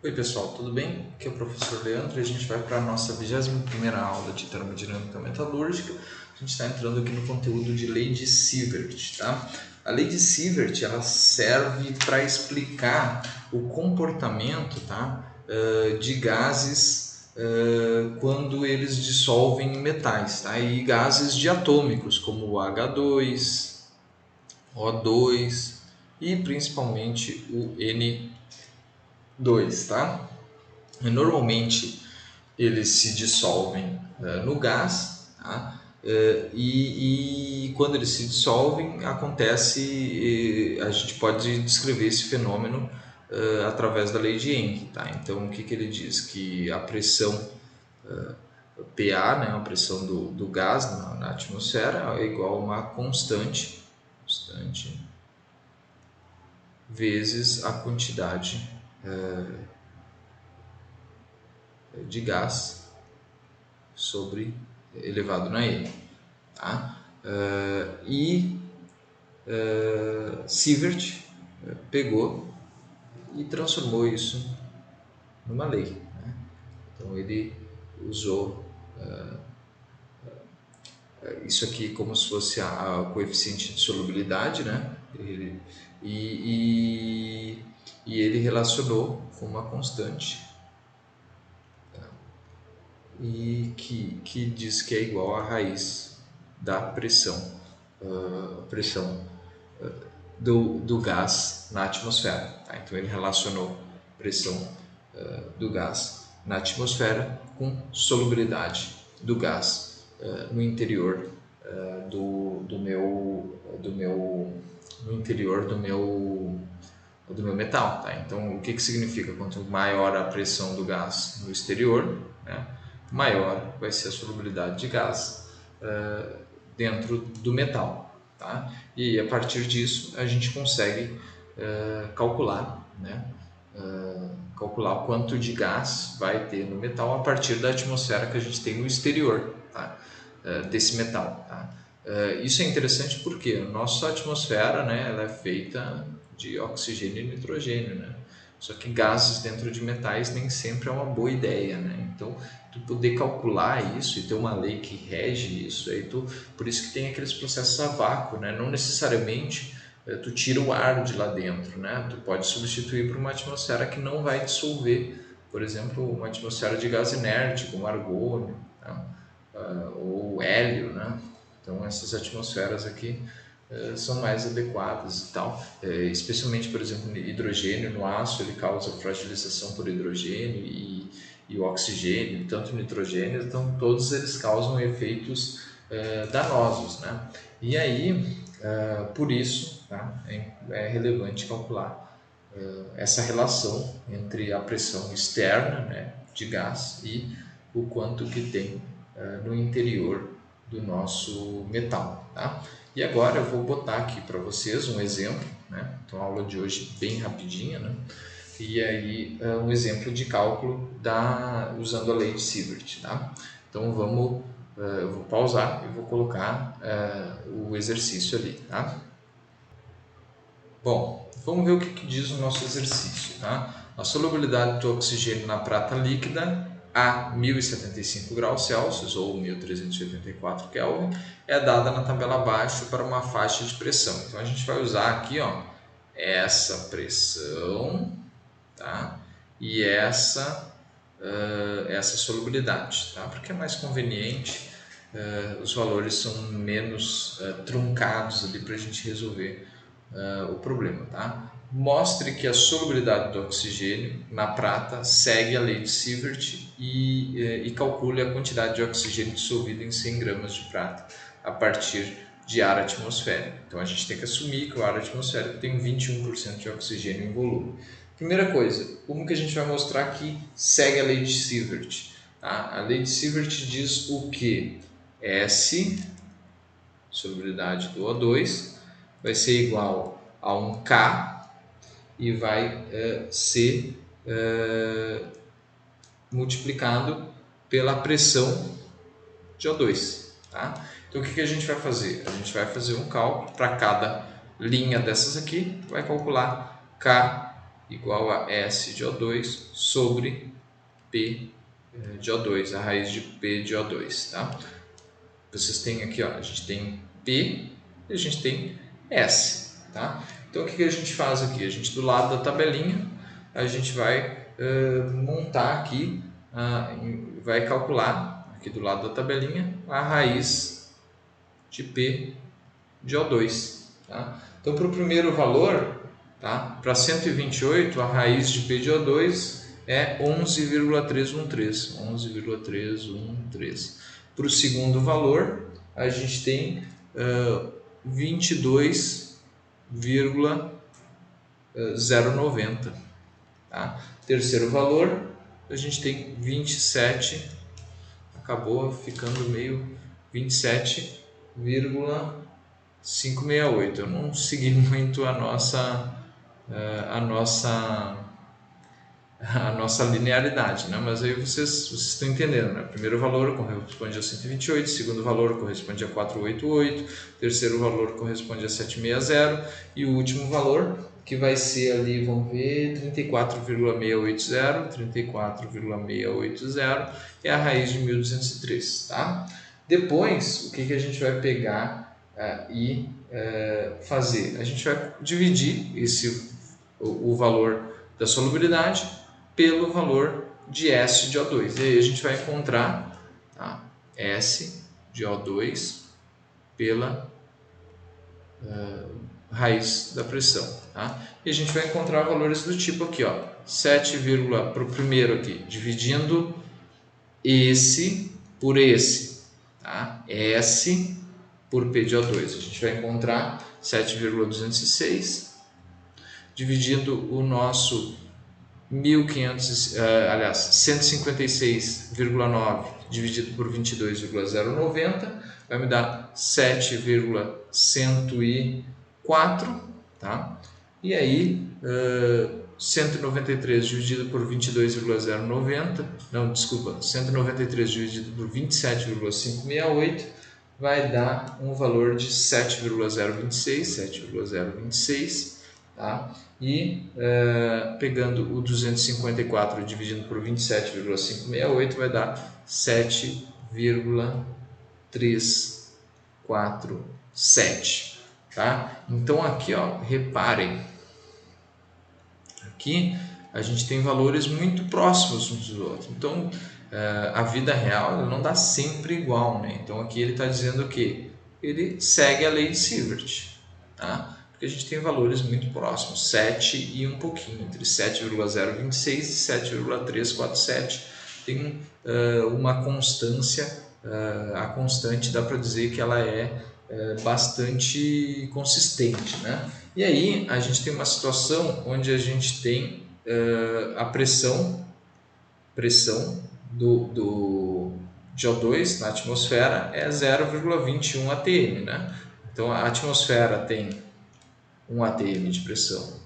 Oi pessoal, tudo bem? Aqui é o professor Leandro e a gente vai para a nossa 21ª aula de termodinâmica metalúrgica. A gente está entrando aqui no conteúdo de lei de Sievert, tá? A lei de Sievert ela serve para explicar o comportamento, tá? De gases quando eles dissolvem em metais, tá? E gases diatômicos como o H2, O2 e principalmente o N2, tá? Normalmente eles se dissolvem no gás, tá? E quando eles se dissolvem acontece, a gente pode descrever esse fenômeno através da lei de Young, tá? Então o que ele diz? Que a pressão PA, né, a pressão do gás na atmosfera é igual a uma constante vezes a quantidade de gás sobre elevado na N. Tá? Sievert pegou e transformou isso numa lei. Né? Então ele usou isso aqui como se fosse a coeficiente de solubilidade, né? E, e ele relacionou com uma constante e que diz que é igual à raiz da pressão, pressão do gás na atmosfera. Tá? Então ele relacionou pressão do gás na atmosfera com solubilidade do gás no interior do meu no interior do meu metal. Tá? Então o que significa? Quanto maior a pressão do gás no exterior, né, maior vai ser a solubilidade de gás dentro do metal. Tá? E a partir disso a gente consegue calcular, né? Calcular o quanto de gás vai ter no metal a partir da atmosfera que a gente tem no exterior, tá? Desse metal. Tá? Isso é interessante porque a nossa atmosfera, né, ela é feita de oxigênio e nitrogênio, né? Só que gases dentro de metais nem sempre é uma boa ideia, né? Então, tu poder calcular isso e ter uma lei que rege isso, aí por isso que tem aqueles processos a vácuo, né? Não necessariamente tu tira o ar de lá dentro, né? Tu pode substituir por uma atmosfera que não vai dissolver, por exemplo, uma atmosfera de gás inerte, como argônio, tá? Ou hélio, né? Então essas atmosferas aqui são mais adequadas e tal, especialmente, por exemplo, hidrogênio no aço, ele causa fragilização por hidrogênio e o oxigênio, tanto o nitrogênio, então todos eles causam efeitos danosos, né? E aí, por isso, tá? É relevante calcular essa relação entre a pressão externa, né, de gás e o quanto que tem no interior do nosso metal. Tá? E agora eu vou botar aqui para vocês um exemplo, né? Então a aula de hoje bem rapidinha, né? E aí um exemplo de cálculo usando a lei de Sievert. Tá? Então eu vou pausar e vou colocar o exercício ali. Tá? Bom, vamos ver o que diz o nosso exercício. Tá? A solubilidade do oxigênio na prata líquida a 1075 graus Celsius ou 1384 Kelvin é dada na tabela abaixo para uma faixa de pressão. Então a gente vai usar aqui, ó, essa pressão, tá? E essa solubilidade, tá? Porque é mais conveniente, os valores são menos truncados ali para a gente resolver o problema. Tá? Mostre que a solubilidade do oxigênio na prata segue a lei de Sievert e calcule a quantidade de oxigênio dissolvido em 100 gramas de prata a partir de ar atmosférico. Então a gente tem que assumir que o ar atmosférico tem 21% de oxigênio em volume. Primeira coisa, como que a gente vai mostrar que segue a lei de Sievert? Tá? A lei de Sievert diz o que? S, solubilidade do O2, vai ser igual a um K e vai ser multiplicado pela pressão de O2. Tá? Então o que a gente vai fazer? A gente vai fazer um cálculo para cada linha dessas aqui, vai calcular K igual a S de O2 sobre P de O2, a raiz de P de O2, tá? Vocês têm aqui, ó, a gente tem P e a gente tem S, tá? Então, o que a gente faz aqui? A gente, do lado da tabelinha, a gente vai montar aqui, vai calcular aqui do lado da tabelinha a raiz de P de O2, tá? Então, para o primeiro valor, tá? Para 128, a raiz de P de O2 é 11,313. 11,313. Para o segundo valor, a gente tem 22,090. Tá? Terceiro valor, a gente tem 27, acabou ficando meio 27,568. Eu não segui muito a nossa linearidade, né? Mas aí vocês estão entendendo, né? Primeiro valor corresponde a 128, segundo valor corresponde a 488, terceiro valor corresponde a 760 e o último valor, que vai ser ali, vamos ver, 34,680, é a raiz de 1203, tá? Depois, o que a gente vai pegar e fazer? A gente vai dividir o valor da solubilidade pelo valor de S de O2. E aí a gente vai encontrar, tá, S de O2 pela raiz da pressão. Tá? E a gente vai encontrar valores do tipo aqui, ó, 7, para o primeiro aqui, dividindo esse por esse. Tá? S por P de O2. A gente vai encontrar 7,206, dividindo o nosso 156,9 dividido por 22,090 vai me dar 7,104, tá? E aí 193 dividido por 22,090, não, desculpa, 193 dividido por 27,568 vai dar um valor de 7,026, tá? E pegando o 254 dividido por 27,568 vai dar 7,347, tá? Então aqui, ó, reparem, aqui a gente tem valores muito próximos uns dos outros. Então a vida real não dá sempre igual, né? Então aqui ele está dizendo que ele segue a lei de Sievert, tá? Porque a gente tem valores muito próximos, 7 e um pouquinho, entre 7,026 e 7,347 tem uma constância, a constante dá para dizer que ela é bastante consistente, né? E aí a gente tem uma situação onde a gente tem a pressão de O2 na atmosfera é 0,21 atm, né? Então a atmosfera tem 1 atm de pressão,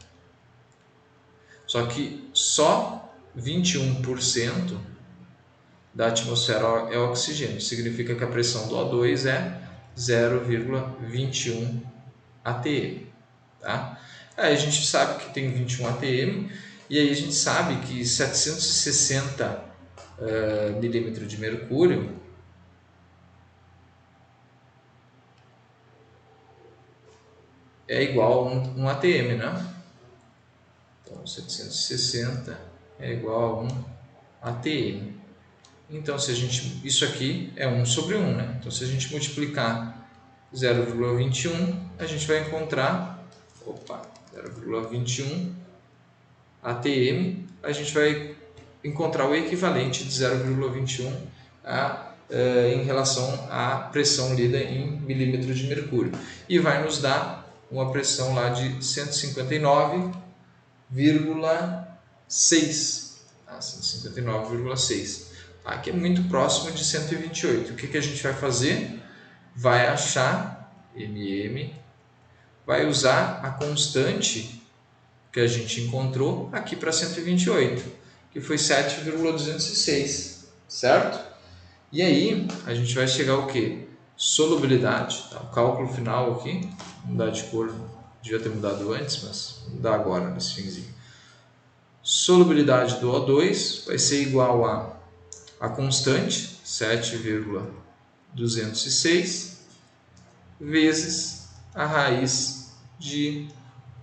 só que só 21% da atmosfera é oxigênio, significa que a pressão do O2 é 0,21 atm, tá? Aí a gente sabe que tem 21 atm e aí a gente sabe que 760 milímetros de mercúrio é igual a 1 atm, né? Então 760 é igual a 1 atm. Então se a gente, isso aqui é 1 sobre 1, né? Então se a gente multiplicar 0,21, a gente vai encontrar 0,21 atm, a gente vai encontrar o equivalente de 0,21 em relação à pressão lida em milímetros de mercúrio. E vai nos dar uma pressão lá de 159,6. Tá? 159,6. Tá? Que é muito próximo de 128. O que a gente vai fazer? Vai achar mm, vai usar a constante que a gente encontrou aqui para 128, que foi 7,206, certo? E aí a gente vai chegar ao que? Solubilidade, tá? O cálculo final aqui, mudar de cor, devia ter mudado antes, mas vou mudar agora nesse finzinho. solubilidade do O2 vai ser igual a constante, 7,206, vezes a raiz de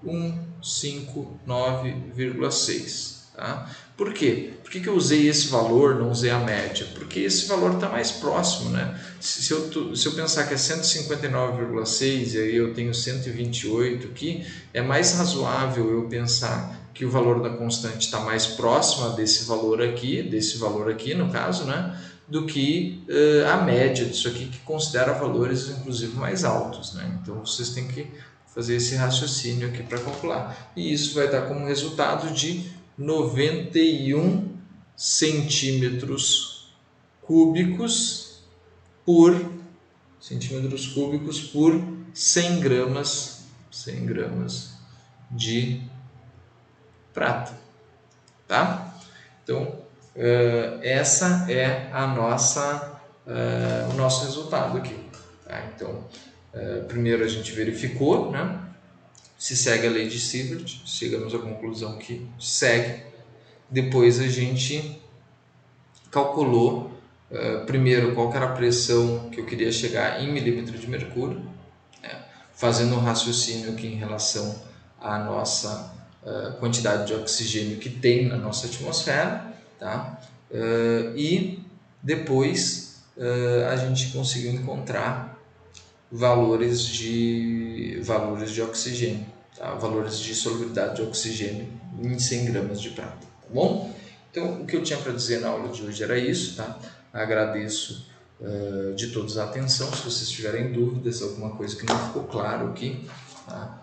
159,6. Tá? Por quê? Por que eu usei esse valor, não usei a média? Porque esse valor está mais próximo, né? Se eu pensar que é 159,6 e aí eu tenho 128 aqui, é mais razoável eu pensar que o valor da constante está mais próximo desse valor aqui no caso, né? Do que a média disso aqui, que considera valores inclusive mais altos, né? Então vocês têm que fazer esse raciocínio aqui para calcular. E isso vai dar como resultado de 91 centímetros cúbicos por 100 gramas de prata, tá? Então essa é o nosso resultado aqui, tá? Então primeiro a gente verificou, né, se segue a lei de Sievert, chegamos à conclusão que segue. Depois a gente calculou primeiro qual era a pressão que eu queria chegar em milímetro de mercúrio, né, fazendo um raciocínio aqui em relação à nossa quantidade de oxigênio que tem na nossa atmosfera, tá? E depois a gente conseguiu encontrar valores de oxigênio, tá? Valores de solubilidade de oxigênio em 100 gramas de prata, tá bom? Então, o que eu tinha para dizer na aula de hoje era isso, tá? Agradeço de todos a atenção. Se vocês tiverem dúvidas, alguma coisa que não ficou claro aqui, tá?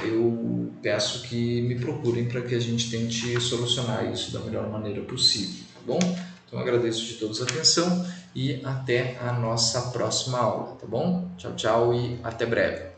Eu peço que me procurem para que a gente tente solucionar isso da melhor maneira possível, tá bom? Então, agradeço de todos a atenção e até a nossa próxima aula, tá bom? Tchau, tchau e até breve.